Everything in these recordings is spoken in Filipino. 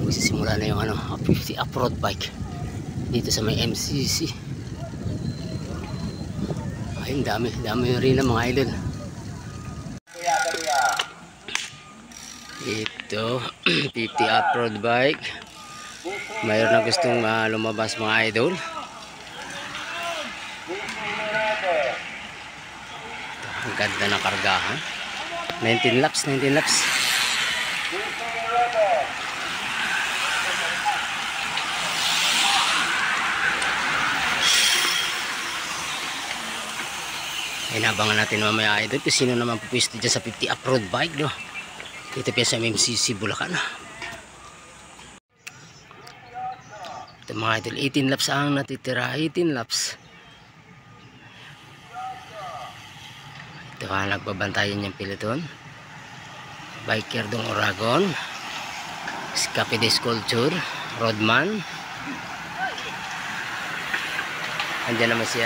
magsisimula na yung 50 off-road bike dito sa may MCC. Ayun, dami rin na mga idol. Ito 50 off-road bike. Mayroon na gustong lumabas mga idol. Ang ganda ng kargahan. 19 laps. Inabangan natin mamaya idol kung sino naman pupwesto dyan sa 50 off-road bike, no? Dito pa sa MCC Bulacan. Ito mga idol, 18 laps ang natitira. 18 laps. Ito nagbabantayan yung peloton. Biker dong Oragon, Escape de Sculpture, Rodman. Andiyan naman si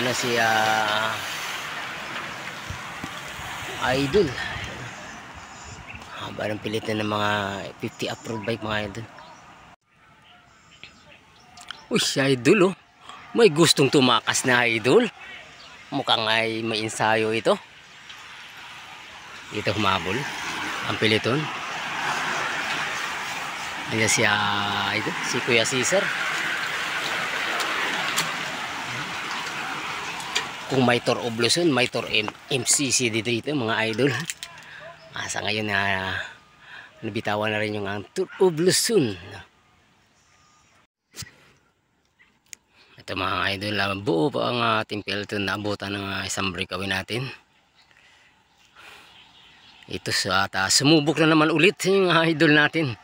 Idol. Haba ng pilitan ng mga 50 off-road bike mga idol. Uy, si Idol oh. May gustong tumakas na Idol. Mukhang ay may ensayo ito. Dito humabol ang piliton. Ayan si Idol, si Kuya Cesar. Kung may Tour of Luzon, may Tour MCC dito mga idol. Sa ngayon nabitawan na rin yung Tour of Luzon. Ito mga idol, buo pa ang ating peloton na abutan ng isang breakaway natin. Ito sumubok na naman ulit yung idol natin.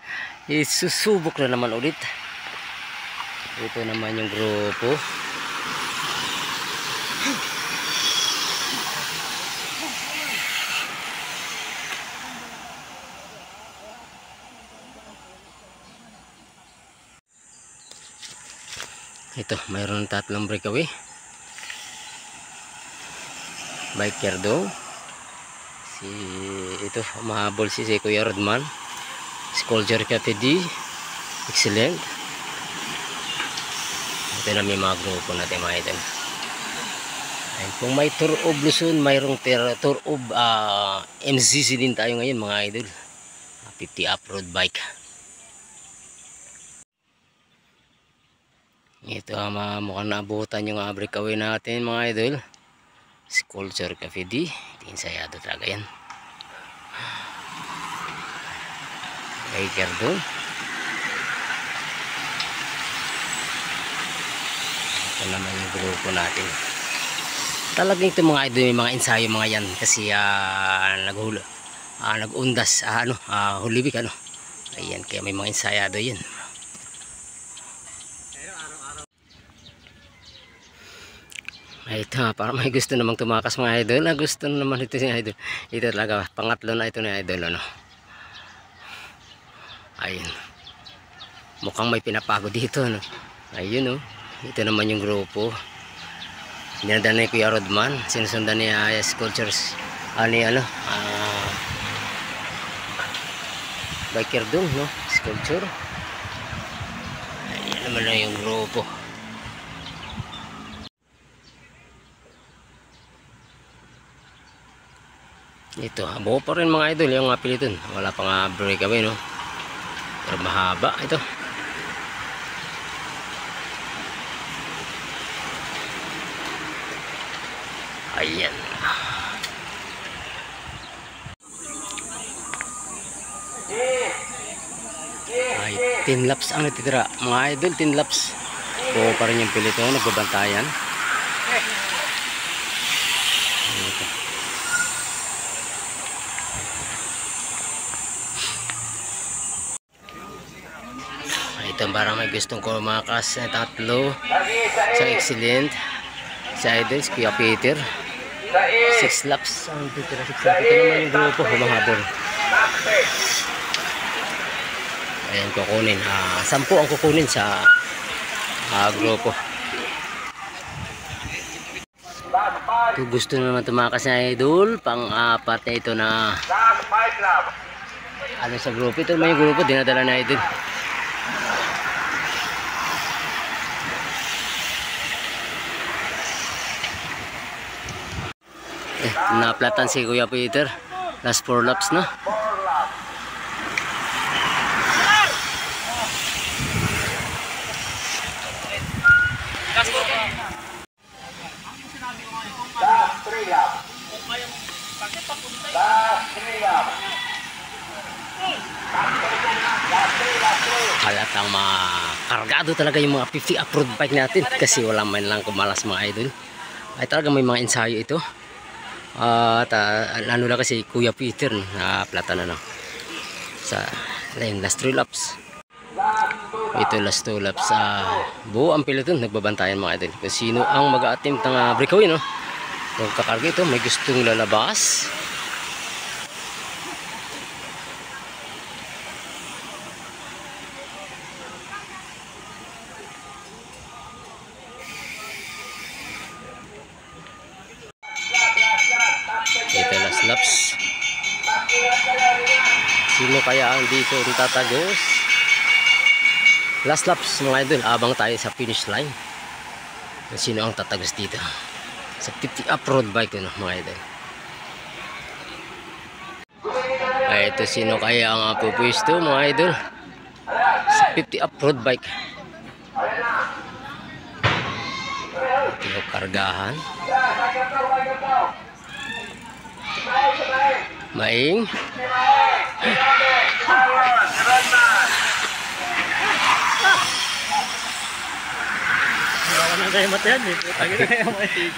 Isusubok na naman ulit. Ito naman yung grupo. Ito, mayroon tatlong breakaway. Biker do. Ito, mahabol si Kuya Rodman. Sculpture KPD. Excellent. Ito na may mga grupo natin mga idol. Kung may Tour of Luzon, mayroong Tour of MCC din tayo ngayon mga idol. 50 off-road bike. Ito mukhang naabutan yung breakaway natin mga idol. Sculpture Cafe D. Ensayado talaga yan. Biker doon. Ito naman yung grupo natin. Talagang ito mga idol, may mga ensayo mga yan. Kasi nag-undas Hulibik ayan, kaya may mga ensayado yan. Ito, para may gusto namang tumakas mga idol. Gusto naman ito si idol. Ito talaga, pangatlo na ito ni idol Ayun. Mukhang may pinapago dito Ayun Ito naman yung grupo. Dinadala ni Kuya Rodman. Sinusundan niya Sculptures. Biker dong Sculpture. Ayun naman na yung grupo. Ito, buo pa rin mga idol yung piliton. Wala pa nga breakaway pero mahaba ito. Ayan. Ay, 10 laps ang natitira mga idol. 10 laps. Buo pa rin yung piliton. Nagbabantayan. Ito. Ito para may gustong kumakas na tatlo sa excellent sa idol, Kuya Peter. 6 laps ang titira. 6 laps. Ito naman yung grupo humahabol. Ayan, kukunin 10 ang kukunin sa grupo. Ito gusto naman tumakas na idol. Pang-apat na ito na sa grupo. Ito naman yung grupo dinadala na idol. Naplatan si Kuya Peter. Last 4 laps na. Halatang makargado talaga yung mga 50 approved bike natin kasi wala man lang kumalas mga idol. Ay talaga may mga ensayo ito. At ano lang kasi Kuya Peter na plata na sa last 3 laps. Ito last 2 laps. Buo ang peloton nagbabantayan mga idol kung sino ang mag-a-attempt ng breakaway, no? Kung kakarga ito may gustong lalabas. Ito last laps. Sino kaya ang dito ang tatagos? Last laps mga idol, abang tayo sa finish line. Sino ang tatagos dito sa 50 up-road bike, no, mga idol? Ay, ito sino kaya ang pupwisto mga idol sa 50 up-road bike? Ito yung kargahan. Maing wala na kayo matayan eh. Putang ina kayo matayan.